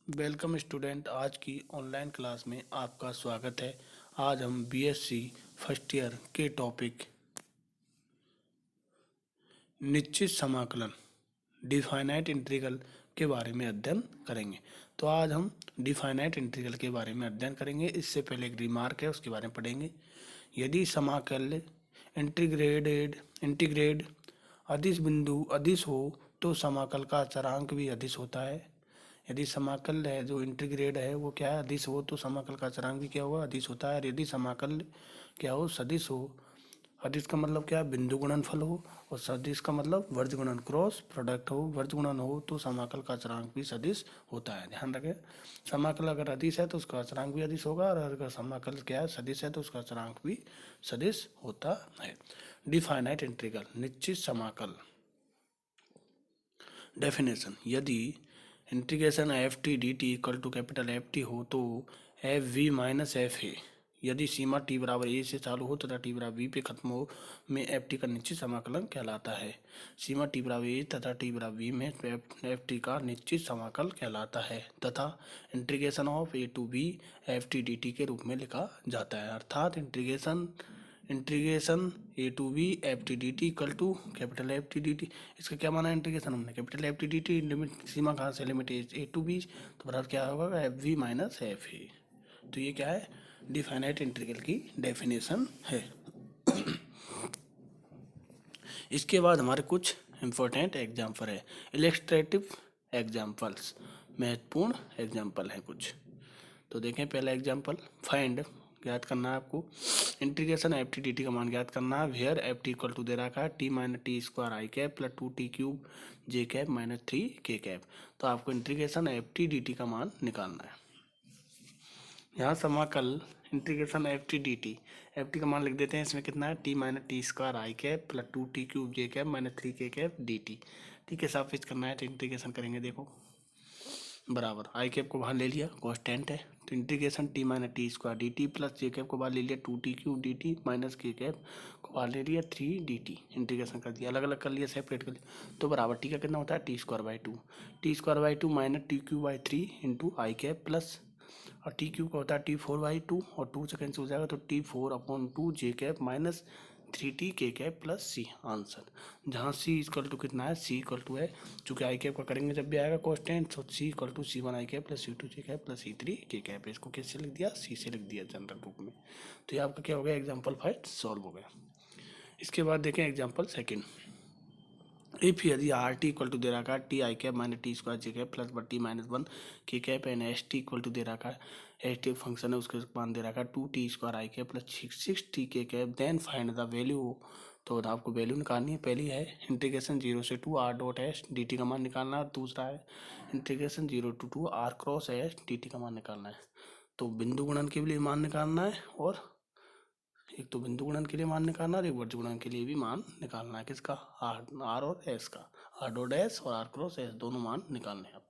Welcome student. आज की online class में आपका स्वागत है। आज हम बीएससी फर्स्ट ईयर के टॉपिक निश्चित समाकलन डिफाइनाइट इंटीग्रल के बारे में अध्ययन करेंगे। तो आज हम डिफाइनाइट इंटीग्रल के बारे में अध्ययन करेंगे। इससे पहले एक रिमार्क है, उसके बारे में पढ़ेंगे। यदि समाकल इंटीग्रेड अदिश बिंदु अदिश हो तो समाकल का चरांक भी अदिश होता है। यदि समाकल है जो इंटीग्रेड है वो क्या है, अदिश हो, तो समाकल का चरांक भी क्या होगा, अदिश होता है। और यदि समाकल क्या हो, सदिश हो, अदिश का मतलब क्या है, बिंदु गुणनफल हो, और सदिश का मतलब वर्ज गुणन क्रॉस प्रोडक्ट हो, वर्ज गुणन हो, तो समाकल का चरांक भी सदिश होता है। ध्यान रखें, समाकल अगर अदिश है तो उसका चरांक भी अदिश होगा, और अगर समाकल क्या है, सदिश है, तो उसका चरांक भी सदिश होता है। डिफाइनाइट इंटीग्रल निश्चित समाकल डेफिनेशन। यदि integration F T D T equal to capital F T हो तो एफ वी माइनस एफ है। यदि सीमा टी बराबर ए से चालू हो तथा टी बराबर बी पे खत्म हो में एफ टी का निश्चित समाकलन कहलाता है। सीमा टी बराबर ए तथा टी बराबर बी में एफ टी का निश्चित समाकल कहलाता है तथा integration of A to B F T D T के रूप में लिखा जाता है। अर्थात integration A to B F T D T equal to capital F T D T. इसका क्या माना है, इंटीग्रेशन हमने capital F T D T, limit सीमा कहाँ से, लिमिट ए टू बी, तो बराबर क्या होगा, F V minus F A. तो ये क्या है, डिफाइनाइट इंटीग्रल की डेफिनेशन है। इसके बाद हमारे कुछ इंपॉर्टेंट एग्जाम्पल है, इलस्ट्रेटिव एग्जाम्पल्स, महत्वपूर्ण एग्जाम्पल हैं कुछ। तो देखें पहला एग्जाम्पल, फाइंड, ज्ञात करना है आपको integration F T D T का मान ज्ञात करना है। Where f t equal to दे रखा है t minus t square i cap plus 2t cube j cap minus 3k cap. तो आपको integration F T D T का मान निकालना है। यहाँ समाकल integration F T D t, f t का मान लिख देते हैं। इसमें कितना है, t minus t square i cap plus 2t cube j cap minus 3k cap d t. ठीक है, साफ करना है तो इंटीग्रेशन करेंगे। देखो बराबर आई कैप को बाहर ले लिया, कॉन्स्टेंट है, तो integration t minus t square D t plus j cap को बाहर ले लिया 2t cube d t minus k cap को बाहर ले लिया 3dt। इंटीग्रेशन कर दिया, अलग अलग कर लिया, सेपरेट कर लिया। तो बराबर टी का कितना होता है, T square by two minus T cube by 3 into I cap plus, और टी क्यूब का होता है T4/2 और 2 से कैंसिल हो जाएगा तो T4/2 जे कैप माइनस 3t के कैप प्लस सी। आंसर जहाँ सी इक्वल टू कितना है, सी इक्वल टू है, चूँकि आई कैप का करेंगे जब भी आएगा कॉन्स्टेंट, तो c equal to C1 i cap plus C2 j cap plus C3 k cap. इसको कैसे लिख दिया, सी से लिख दिया जनरल रूप में। तो ये आपका क्या हो गया, एग्जाम्पल 5 सॉल्व हो गया। इसके बाद देखें एग्जाम्पल सेकेंड, इफ यदि आर टी इक्वल टू दे रखा है t i cap minus t square j cap plus t minus 1 k cap and s t equal to दे रखा है, एस टी फंक्शन है उसके मान दे रखा है 2t square i cap plus 6t K cap, then find the value. तो आपको वैल्यू निकालनी है। पहली है इंटीग्रेशन 0 से 2 R dot S D T का मान निकालना है, और दूसरा है integration 0 to 2 R cross S D T का मान निकालना है। तो बिंदु गुणन के लिए मान निकालना है, और एक तो बिंदु गुणन के लिए मान निकालना है और एक वर्ज गुणन के लिए भी मान निकालना है। किसका, आर और एस का, आर डॉट एस और आर क्रॉस एस दोनों मान निकालने हैं आपको।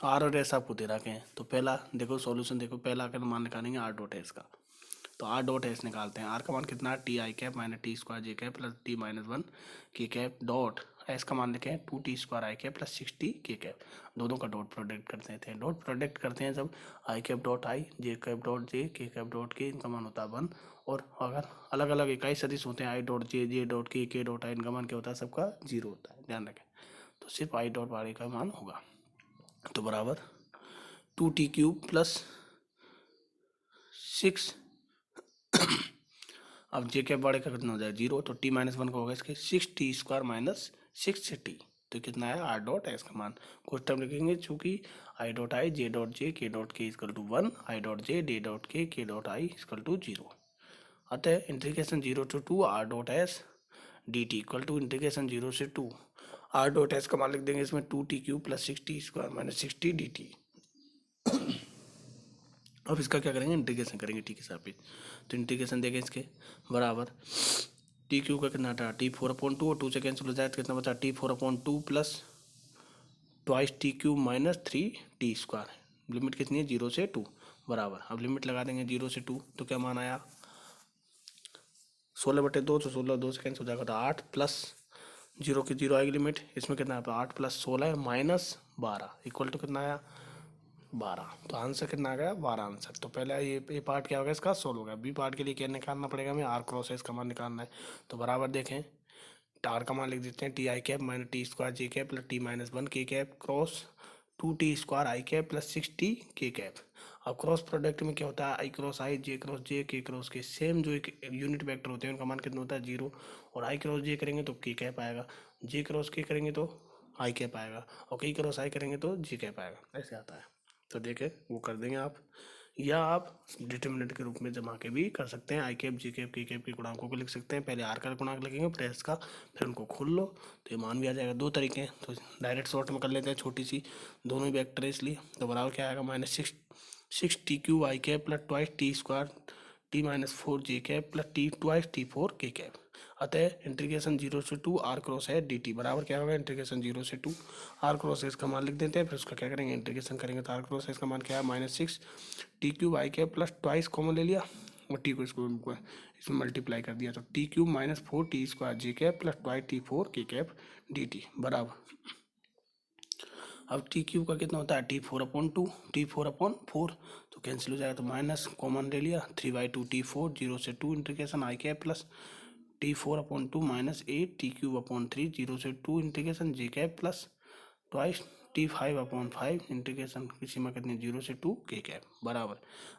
आर और एस आपको दे रखे हैं, तो पहला देखो सॉल्यूशन, देखो पहला अगर मान निकालेंगे आर डॉट एस का, तो आर डॉट एस निकालते हैं। आर का मान कितना है, t i cap minus t square j cap plus t minus 1 k cap dot S का मान लिखे हैं 2t square i cap plus 6t K cap. दोनों का डॉट प्रोडक्ट कर देते हैं। डॉट प्रोडक्ट करते हैं जब i cap dot i, j cap dot j, k cap dot के, इनका मान होता है 1। और अगर अलग अलग इकाई सदिश होते हैं, आई डॉट जे, जे डॉट के डॉट आई, इनका मान क्या होता है, सबका 0 होता है, ध्यान रखें। तो सिर्फ आई डॉट वाले का मान होगा। तो बराबर 2t क्यूब प्लस 6, अब जे कैप बड़े का कितना हो जाए 0, तो t माइनस 1 का होगा इसके 6t स्क्वायर माइनस 6t, तो कितना है आर डॉट एस का मान। कुछ टर्म लिखेंगे, चूंकि I dot i, J dot j, K dot K equal to 1, I dot J, D dot K dot I equal to 0। अतः integration 0 to 2 R dot S D T equal to integration 0 से 2 R dot S का मान लिख देंगे इसमें 2t cube plus 6t square minus 6t D t. अब इसका क्या करेंगे, इंटीग्रेशन करेंगे टी के सापेक्ष। तो इंटीग्रेशन देखें इसके बराबर टी क्यू का कितना था, T4/2 और 2 से कैंसिल हो जाए तो कितना बचा, T4/2 plus twice T cube minus 3t square. Limit कितनी है, 0 से 2 बराबर। अब लिमिट लगा देंगे 0 से 2, तो क्या मान आया 16/2, तो 16 2 से कैंसिल हो जाएगा तो 8 प्लस जीरो की जीरो आएगी लिमिट, इसमें कितना है 8 + 16 माइनस 12 इक्वल टू कितना आया 12। तो आंसर कितना आ गया 12 आंसर। तो पहले ये पार्ट क्या होगा इसका सोल्व हो गया। बी पार्ट के लिए क्या निकालना पड़ेगा हमें, आर क्रॉस एस का मान निकालना है। तो बराबर देखें, आर का मान लिख देते हैं T i cap minus t square j cap plus t minus 1 k cap cross 2t square i cap plus 6t K cap. अब क्रॉस प्रोडक्ट में क्या होता है, आई क्रॉस आई, जे क्रॉस जे, के क्रॉस के, सेम जो एक यूनिट वेक्टर होते हैं उनका मान कितना होता है 0। और आई क्रॉस जे करेंगे तो के कैप आएगा, जे क्रॉस के करेंगे तो आई कैप आएगा, और के क्रॉस आई करेंगे तो जे कैप आएगा, ऐसे आता है। तो देखें वो कर देंगे आप, या आप डिटर्मिनेंट के रूप में जमा के भी कर सकते हैं। आई कैप जे कैप के कैप के गुणांकों को लिख सकते हैं। पहले आर का गुणांक लिखेंगे फिर एस का, फिर उनको खोल लो तो ये मान भी आ जाएगा। दो तरीके हैं, तो डायरेक्ट शॉर्ट में कर लेते हैं, छोटी सी दोनों ही वेक्टर है इसलिए। तो बराबर क्या आएगा -6 T Q I cap plus twice T square T minus 4 J cap plus T twice t 4 k cap. अतः इंटीग्रेशन 0 से 2 आर क्रॉस है डी टी बराबर क्या होगा, इंटीग्रेशन 0 से 2 आर क्रॉस एस का मान लिख देते हैं, फिर उसका क्या करेंगे इंटीग्रेशन करेंगे। तो आर क्रॉस एस का मान क्या है -6 टी क्यूब आई कैप प्लस ट्वाइस कॉमन ले लिया और टी को इसमें मल्टीप्लाई कर दिया, तो t cube minus 4 t square j cap plus twice t 4 k cap d T बराबर। अब टी क्यूब का कितना होता है T4/2, T4/4 तो कैंसिल हो जाएगा, तो माइनस कॉमन ले लिया 3/2 T4 0 से 2 इंटीग्रेशन आई कैप प्लस T4/2 -8 T3/3 0 से 2 integration j cap plus twice T5/5 integration किसी में कितने 0 से 2 के कैप बराबर।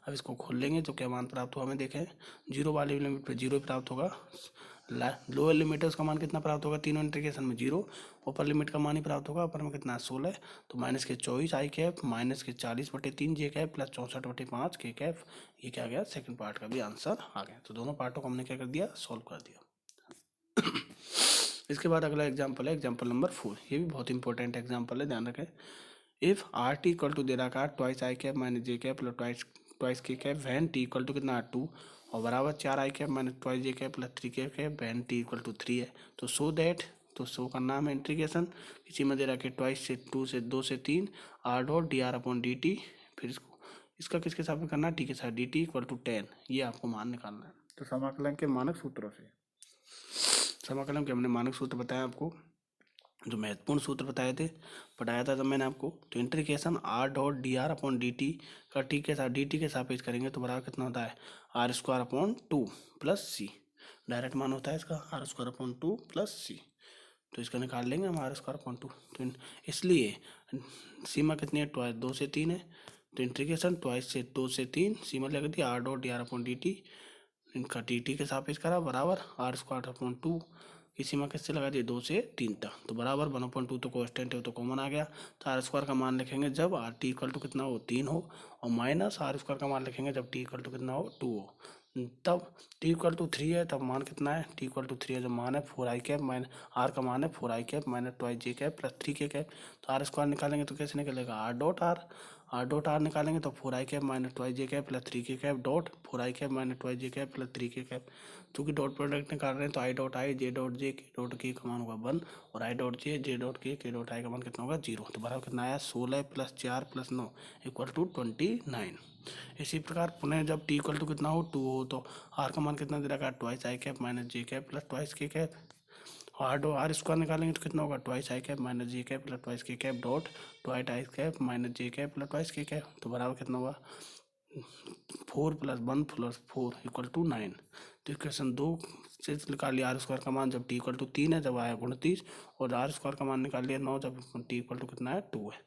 अब इसको खोल लेंगे तो क्या मान प्राप्त हुआ हमें देखें, जीरो वाले लिमिट पे जीरो प्राप्त होगा, लोअर लिमिट है उसका मान कितना प्राप्त होगा, तीनों इंटीग्रेशन में 0, ऊपर लिमिट का मान ही प्राप्त होगा, ऊपर में कितना 16, तो माइनस के 24 आई कैप माइनस के 40/3 जे कैप प्लस 64/5 के कैप। ये क्या गया सेकंड पार्ट का भी आंसर आ गया। तो दोनों पार्टों को हमने क्या कर दिया सॉल्व कर दिया। इसके बाद अगला एग्जाम्पल है एग्जाम्पल नंबर 4। ये भी बहुत इंपॉर्टेंट एग्जाम्पल है, ध्यान रखें। If r t equal to दे रखा twice i cap minus j cap plus twice k cap when t equal to कितना 2 और बराबर 4 i cap minus twice j cap plus 3 k cap when t equal to 3 है। तो so that, तो show का नाम है इंटीग्रेशन, किसी में दे रखा ट्वाइस से 2 से 3 are dot D R upon D T, फिर इसका किसके साथ में करना है टी के साथ, डी टी इक्वल टू 10, ये आपको मान निकालना है। तो समाकलन के मानक सूत्रों से, समाकलन के हमने मानक सूत्र बताया आपको, जो महत्वपूर्ण सूत्र पढ़ाया था जब मैंने आपको। तो integration are dot D R upon D T का टी के साथ डी टी के सापेक्ष करेंगे तो बराबर कितना होता है R² / 2 प्लस सी, डायरेक्ट मान होता है इसका R² / 2 प्लस सी। तो इसका निकाल लेंगे हम R² / 2। तो इसलिए सीमा कितनी है ट्वाइस 2 से 3 है, तो इंटीग्रेशन ट्वाइस से 2 से 3 सीमा लग दी r dot D R upon D t, इनका डी टी के सापेक्ष करा बराबर R² / 2 की सीमा किससे लगा दी 2 से 3 तक, तो बराबर 1/2 तो कांस्टेंट है तो कॉमन आ गया। तो आर स्क्वायर का मान लिखेंगे जब आर टी इक्वल टू कितना हो 3 हो, और माइनस आर स्क्वायर का मान लिखेंगे जब टी इक्वल टू कितना हो 2 हो। तब टी इक्वल टू 3 है तब मान कितना है, टी इक्वल टू 3 है जब मान है 4 आई कैप माइनस आर का मान है 4 i cap minus twice j cap plus 3 k cap. तो आर स्क्वायर निकालेंगे तो कैसे निकलेगा आर डॉट आर निकालेंगे तो 4 i cap minus twice j cap plus 3 k cap dot 4 i cap minus twice j cap plus 3 k cap. चूँकि dot product निकाल रहे हैं तो I dot i J dot j K dot के का मान होगा 1 और आई dot J dot K dot आई का मान कितना होगा 0। तो बराबर कितना आया 16 + 4 + 9 इक्वल टू 29। इसी प्रकार पुनः जब टी इक्वल टू कितना हो 2 हो तो आर का मान कितना दे रखा है twice i cap minus j cap plus twice k cap. R square निकालेंगे तो कितना होगा twice i cap minus j cap plus twice k cap dot twice i cap minus j cap plus twice k cap. तो बराबर कितना होगा 4 + 1 + 4 equal to 9। तो equation 2 से निकाल लिया आर स्क्वायर का मान जब टी इक्वल टू 3 है जब आया 29, और आर स्क्वायर का मान निकाल लिया 9 जब टी इक्वल टू कितना है 2 है।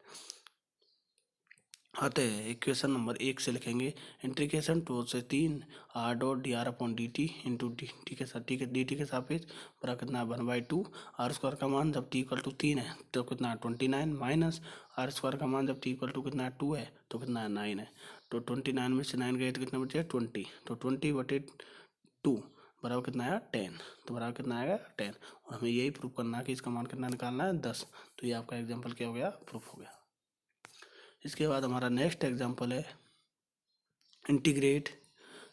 आते हैं इक्वेशन नंबर 1 से लिखेंगे इंटीग्रेशन 2 से 3 are dot D R upon D T into T के साथ डी टी के सापेक्ष बराबर कितना है 1/2 आर स्क्वायर का मान जब टी इक्वल टू 3 है तो कितना है 29 माइनस आर स्क्वायर का मान जब टी इक्वल टू कितना है 2 है तो कितना है 9 है। तो 29 में से 9 गए तो कितना बचे 20, तो 20/2 बराबर कितना आया 10। तो बराबर कितना आएगा 10, और हमें यही प्रूफ करना है कि इसका मान कितना निकालना है 10। तो ये आपका एग्जाम्पल क्या हो गया प्रूफ हो गया। इसके बाद हमारा नेक्स्ट एग्जाम्पल है इंटीग्रेट,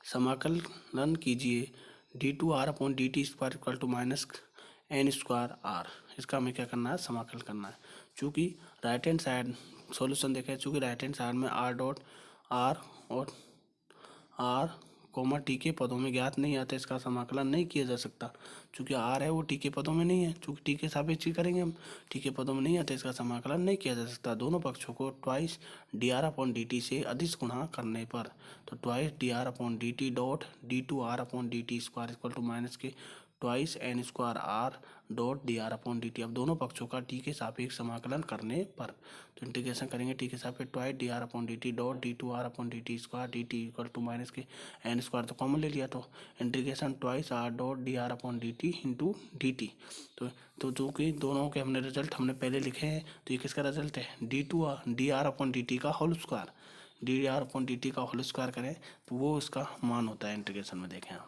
समाकलन कीजिए d2r upon D T square equal to -n² r। इसका हमें क्या करना है समाकलन करना है। चूँकि राइट हैंड साइड सॉल्यूशन देखें, चूँकि राइट हैंड साइड में r डॉट r और r कॉमा टी के पदों में ज्ञात नहीं आता, इसका समाकलन नहीं किया जा सकता। चूंकि आर है वो टी के पदों में नहीं है, चूंकि टी के सापेक्ष ही करेंगे हम, टी के पदों में नहीं आता, इसका समाकलन नहीं किया जा सकता। दोनों पक्षों को twice D R upon D t से अधिक गुणा करने पर, तो twice D R upon D T dot D two are upon D T square equal to minus k twice n square r dot D R upon D t. अब दोनों पक्षों का टी के सापेक्ष समाकलन करने पर, तो इंटीग्रेशन करेंगे टी के सापेक्ष twice D R upon D T dot D two are upon D T square D T equal to minus K N square, तो कॉमन ले लिया, तो integration twice R dot D R upon D T into D T. तो जो कि दोनों के हमने रिजल्ट हमने पहले लिखे हैं, तो ये किसका रिजल्ट है, d are upon D T का whole square, d are upon D T का होल स्क्वायर करें तो वो इसका मान होता है इंटीग्रेशन में, देखें आप,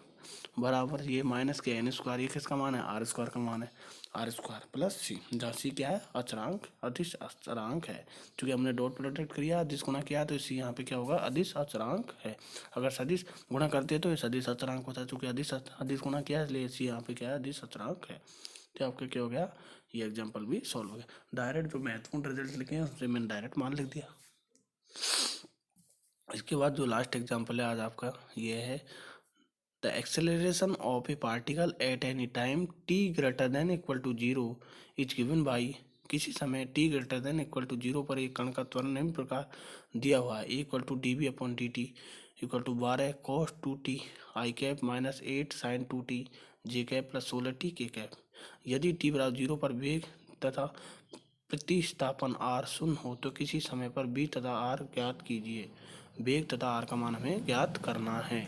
बराबर ये माइनस के एन स्क्वायर, ये किसका मान है, आर स्क्वायर का मान है, आर स्क्वायर प्लस सी, जहाँ सी क्या है, अचरांक, अदिश अचरांक है। क्योंकि हमने डॉट प्रोडक्ट किया, अदिश गुणा किया, तो सी यहाँ पे क्या होगा, अदिश अचरांक है। अगर सदिश गुणा करते तो ये सदिश अचरांक होता है, चूंकि अदिश गुणा किया इसलिए सी यहाँ पे क्या है, अदिश अचरांक है। तो आपका क्या हो गया, ये एग्जाम्पल भी सॉल्व हो गया। डायरेक्ट जो महत्वपूर्ण रिजल्ट लिखे हैं उससे मैंने डायरेक्ट मान लिख दिया। इसके बाद जो लास्ट एग्जाम्पल है आज आपका, ये है the acceleration of a particle at any time t greater than equal to 0 is given by, किसी समय t greater than equal to 0 पर एक कण का त्वरण निम्न प्रकार दिया हुआ है, equal to D B upon D T equal to 12 cos 2t I cap minus 8 sin 2t J cap plus 16t K cap. यदि t बराबर 0 पर वेग तथा प्रतिस्थापन r शून्य हो तो किसी समय पर b तथा r ज्ञात कीजिए। वेग तथा r का मान हमें ज्ञात करना है।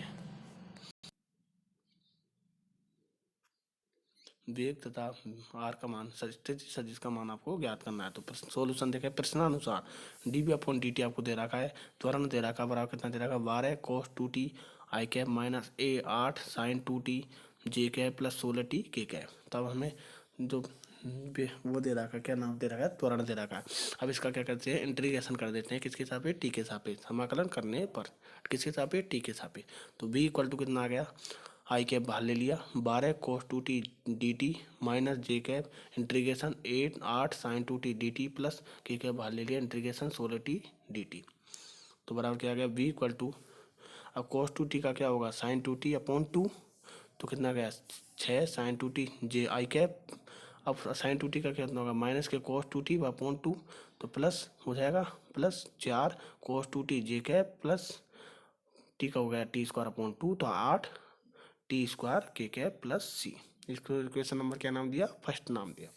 वेग तथा आर का मान, स्थिति सदिश का मान आपको ज्ञात करना है। तो सॉल्यूशन देखें, प्रश्नानुसार d B upon D t आपको दे रखा है, त्वरण दे रखा है, बराबर कितना दे रखा है, 12 cos 2t आई कैप माइनस 8 sin 2t जे cap plus 16t K cap. तब हमें जो वो दे रखा है, क्या नाम दे रखा है, त्वरण दे रखा है। अब इसका क्या करते हैं, इंटीग्रेशन कर देते हैं, किसके सापेक्ष, टी के सापेक्ष, समाकलन करने पर किसके सापेक्ष, टी के सापेक्ष। तो बी इक्वल टू कितना आ गया, आई कैप बाहर ले लिया, 12 cos 2t d t minus j cap integration 8 sin 2t d t plus k cap बाहर ले लिया, इंटीग्रेशन 16t डी टी। तो बराबर क्या आ गया, v इक्वल टू, अब cos 2t का क्या होगा, sin 2t अपॉन 2, तो कितना गया 6 sin 2t जे आई कैप। अब sin 2t का कितना होगा, माइनस के cos 2t अपॉन 2, तो प्लस हो जाएगा, प्लस 4 cos 2t जे कैप प्लस टी का हो गया टी स्क्वायर अपॉन 2, तो 8 टी स्क्वायर के कैप प्लस सी। इसको इक्वेशन नंबर क्या नाम दिया, फर्स्ट नाम दिया।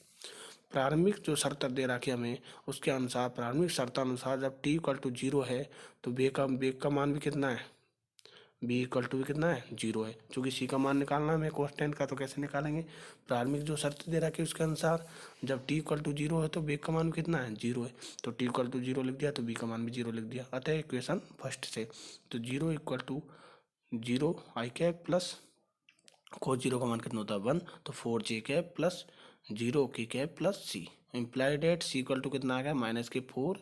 प्रारंभिक जो शर्त दे रखी हमें, उसके अनुसार प्रारंभिक शर्त अनुसार जब टी इक्वल टू 0 है तो वेग का मान भी कितना है, बी इक्वल टू भी कितना है, 0 है। चूंकि सी का मान निकालना है हमें कांस्टेंट का, तो कैसे निकालेंगे, प्रारंभिक जो शर्त दे रखी है उसके अनुसार जब टी इक्वल टू 0 है तो वेग का मान कितना है, 0 है। तो टी इक्वल टू 0 लिख दिया, तो बी का मान भी 0 लिख दिया। अतः इक्वेशन फर्स्ट से, तो 0 equal to 0 I cap plus cos 0 का मान कितना होता है, 1, तो 4 जे cap plus 0 K cap plus C. Implied at C equal to कितना आ गया, माइनस के 4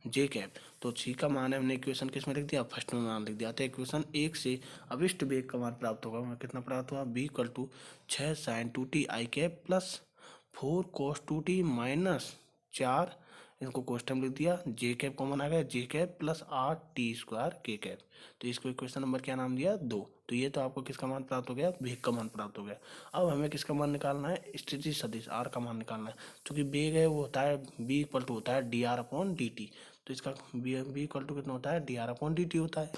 जे कैप। तो सी का मान है, हमने इक्वेशन किस में लिख दिया, फर्स्ट में मान लिख दिया। तो इक्वेशन 1 से अभिष्ट वेग का मान प्राप्त होगा, कितना प्राप्त हुआ, B equal to 6 sin 2t I cap plus 4 cos 2t minus 4, इनको कोष्टक लिख दिया, जे कैप कॉमन आ गया, जे कैप प्लस 8 टी स्क्वायर के कैप। तो इसको इक्वेशन नंबर क्या नाम दिया, 2। तो ये तो आपको किसका मान प्राप्त हो गया, वेग का मान प्राप्त हो गया। अब हमें किसका मान निकालना है, स्थिति सदिश आर का मान निकालना है। क्योंकि वेग है वो होता है बी इक्वल टू होता है d are upon D T, तो इसका बी इक्वल टू कितना होता है, d are upon D T होता है।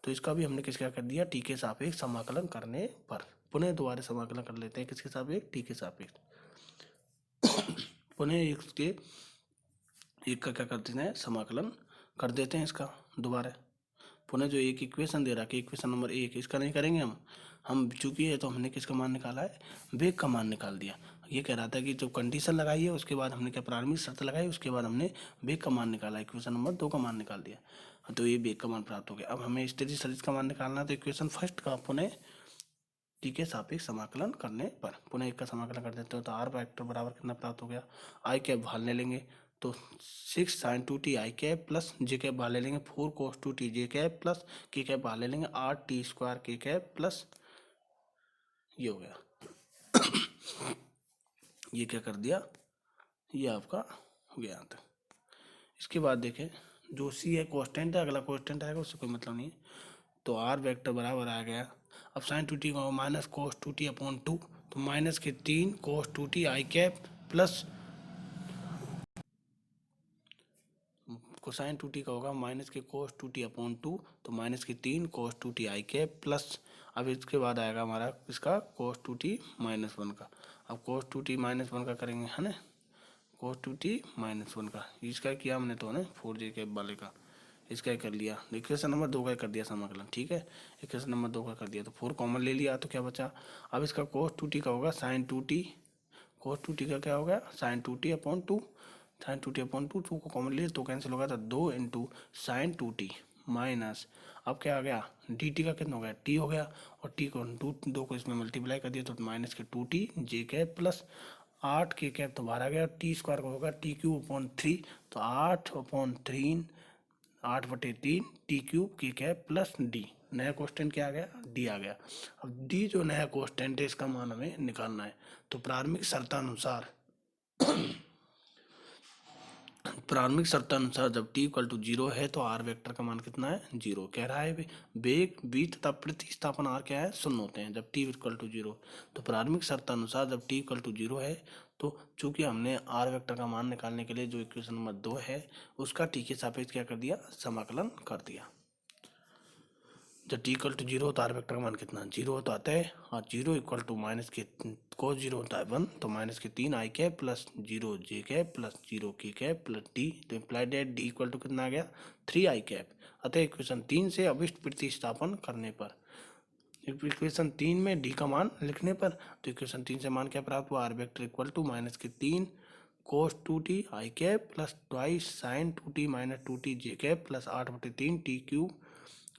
तो इसका भी हमने किसका कर दिया, टी के सापेक्ष समाकलन करने पर। पुनः दोबारा समाकलन कर लेते हैं, किसके सापेक्ष, टी के सापेक्ष। पुनः इसके एक का क्या करते हैं, समाकलन कर देते हैं इसका दोबारा। पुनः जो एक इक्वेशन दे रहा है, इक्वेशन नंबर 1, इसका नहीं करेंगे हम चूंकि है तो हमने किसका मान निकाला है, वेग का मान निकाल दिया। ये कह रहा था कि जब कंडीशन लगाई है उसके बाद हमने क्या प्रारंभिक शर्त लगाई, उसके बाद हमने वेग का मान निकाला, इक्वेशन नंबर 2 का मान निकाल दिया। तो ये वेग का मान प्राप्त हो गया। अब हमें स्थिति सदिश का मान निकालना है, तो इक्वेशन फर्स्ट का पुनः टी के सापेक्ष समाकलन करने पर पुनः एक का समाकलन कर देते हो, तो आर वेक्टर बराबर कितना प्राप्त हो गया, आई कैप बाहर ले लेंगे, तो 6 sin 2t आई कैप प्लस जे कैप बाहर ले लेंगे, 4 cos 2t जे कैप प्लस के कैप बाहर ले लेंगे, 8 टी स्क्वायर के कैप प्लस ये हो गया। ये क्या कर दिया, ये आपका हो गया यहाँ तक। इसके बाद देखें, जो सी है कांस्टेंट है, अगला कांस्टेंट आएगा, उससे कोई मतलब नहीं है। तो आर वेक्टर बराबर आ गया अब साइन टू टी का होगा minus cos two T upon 2, तो माइनस के 3 cos two t i cap plus cosine two T का होगा माइनस के कोस टू टी अपॉन 2, तो माइनस के 3 cos two t i cap plus, अब इसके बाद आएगा हमारा इसका कोस टू टी माइनस 1 का। अब कोस टू टी माइनस 1 का करेंगे है ना, कोस टू टी माइनस 1 का, इसका किया हमने तो ना 4j कैप वाले का, इसका ही कर लिया, इक्वेशन नंबर 2 का कर दिया समाकलन, ठीक है, इक्वेशन नंबर 2 का कर दिया, तो 4 कॉमन ले लिया, तो क्या बचा, अब इसका कोस टू टी का होगा sine two T, cos two T का क्या हो गया sine two T upon 2, sine two T upon 2, 2 को कॉमन ले तो कैंसिल होगा, तो 2 into sine two T minus, अब क्या आ गया डी टी का कितना हो गया टी हो गया, और टी को 2 को इसमें मल्टीप्लाई कर दिया तो माइनस के 2t जे कैप प्लस 8 के कैप तो बाहर आ गया, टी स्क्वायर का होगा टी क्यूब अपॉन 3, तो 8 अपॉन 3 8/3 टी क्यूब की कैप प्लस डी, नया क्वेश्चन क्या आ गया डी आ गया। अब डी जो नया क्वेश्चन है इसका मान हमें निकालना है, तो प्रारंभिक शर्तानुसार जब t इक्वल टू 0 है तो r वेक्टर का मान कितना है 0, कह रहा है वेग v तथा प्रतिस्थापन r क्या है 0 होते हैं जब t इक्वल टू 0, तो प्रारंभिक शर्तानुसार जब t इक्वल टू 0 है तो चूंकि हमने r वेक्टर का मान निकालने के लिए जो इक्वेशन नंबर 2 है उसका t के सापेक्ष क्या कर दिया समाकलन कर दिया। जब टी इक्वल टू 0 होता है आर वेक्टर का मान कितना 0 होता आता है, और 0 इक्वल टू माइनस के कोस 0 होता है 1, तो माइनस के 3 I cap plus 0 J cap plus 0 K cap plus D, तो implied that D equal to कितना आ गया 3 आई कैप। अतः इक्वेशन 3 से अभिष्ट प्रतिस्थापन करने पर, इक्वेशन 3 में डी का मान लिखने पर, तो इक्वेशन 3 से मान क्या प्राप्त हुआ r vector equal to minus के 3 कोस 2t आई cap plus twice sine 2t minus 2t जे cap plus 8/3 t cube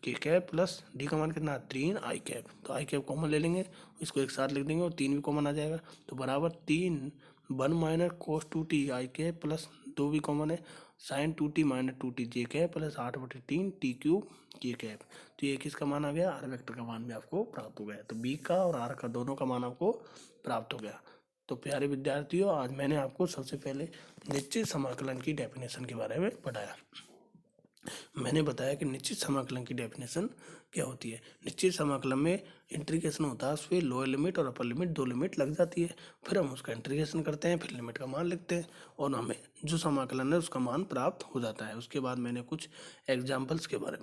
k cap plus d का मान कितना 3 आई कैप, तो आई कैप कॉमन ले लेंगे इसको एक साथ लिख देंगे और 3 भी कॉमन आ जाएगा, तो बराबर 3 1 माइनस कोस 2t आई कैप प्लस 2 भी कॉमन है साइन 2t माइनस 2t जे cap plus 8/3 t cube k cap, तो ये किसका मान आ गया आर वेक्टर का मान भी आपको प्राप्त हो गया, तो बी का और आर का दोनों का मान आपको प्राप्त हो गया। तो प्यारे विद्यार्थियों आज मैंने आपको सबसे पहले निश्चित समाकलन की डेफिनेशन के बारे में बताया। मैंने बताया कि निश्चित समाकलन की डेफिनेशन क्या होती है। निश्चित समाकलन में इंटीग्रेशन होता है, उसमें लोअर लिमिट और अपर लिमिट 2 लिमिट लग जाती है, फिर हम उसका इंटीग्रेशन करते हैं, फिर लिमिट का मान लिखते हैं और हमें जो समाकलन है उसका मान प्राप्त हो जाता है। उसके बाद मैंने कुछ एग्जाम्पल्स के बारे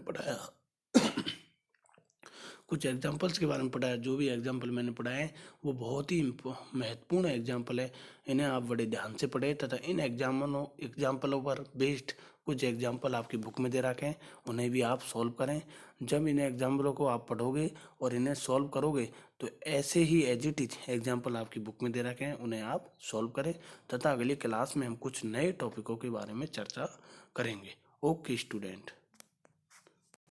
में पढ़ाया जो भी एग्जाम्पल मैंने पढ़ाए हैं वो बहुत ही महत्वपूर्ण एग्जाम्पल है, इन्हें आप बड़े ध्यान से पढ़ें तथा इन एग्जाम्पलों पर बेस्ड कुछ एग्जाम्पल आपकी बुक में दे रखे हैं उन्हें भी आप सॉल्व करें। जब इन एग्जाम्पलों को आप पढ़ोगे और इन्हें सॉल्व करोगे तो ऐसे ही एज इट इज एग्जाम्पल आपकी बुक में दे रखे हैं उन्हें आप सॉल्व करें तथा अगली क्लास में हम कुछ नए टॉपिकों के बारे में चर्चा करेंगे। Okay student.